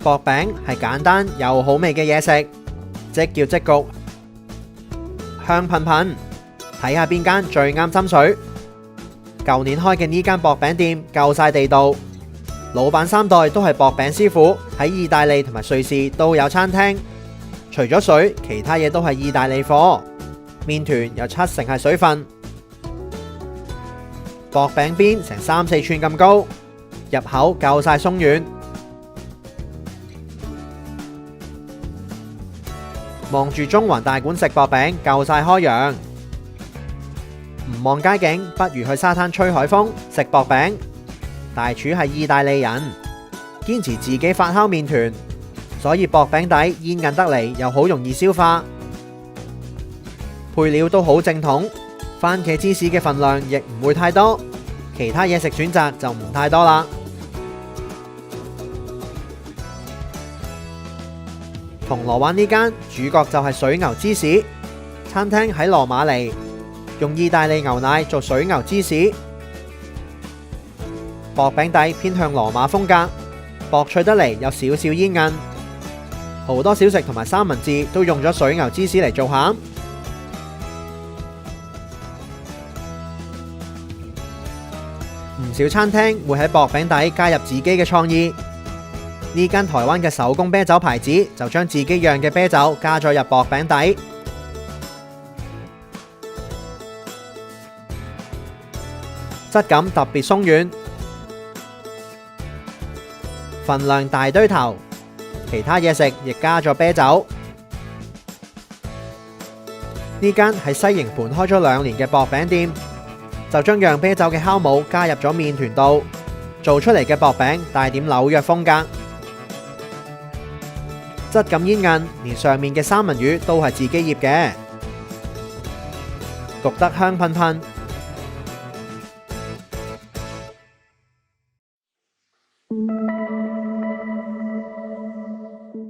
薄餅係簡單又好味嘅嘢食，即叫即焗，香噴噴。睇下邊間最啱斟水。舊年開嘅呢間薄餅店夠晒地道，老闆3代都係薄餅師傅，喺意大利同埋瑞士都有餐廳。除咗水，其他嘢都係意大利貨。麵團有70%係水分，薄餅邊成3-4寸咁高，入口夠晒鬆軟。望住中環大館食薄餅夠晒開揚，唔望街景不如去沙灘吹海風食薄餅。大廚係意大利人，堅持自己發酵麵團，所以薄餅底煙韌得嚟又好容易消化。配料都好正統，番茄芝士嘅份量亦唔會太多，其他嘢食選擇就唔太多啦。銅鑼灣呢間主角就係水牛芝士餐廳，喺羅馬尼，用意大利牛奶做水牛芝士。薄餅底偏向羅馬風格，薄脆得嚟有少少煙韌。好多小食同埋三文治都用咗水牛芝士嚟做餡。唔少餐廳會喺薄餅底加入自己嘅創意。呢間台灣嘅手工啤酒牌子就將自己釀嘅啤酒加咗入薄餅底，質感特別鬆軟，份量大堆頭。其他嘢食亦加咗啤酒。呢間喺西營盤開咗2年嘅薄餅店，就將釀啤酒嘅酵母加入咗麵團度，做出嚟嘅薄餅帶點紐約風格，質感煙韌，連上面嘅三文魚都係自己醃嘅，焗得香噴噴。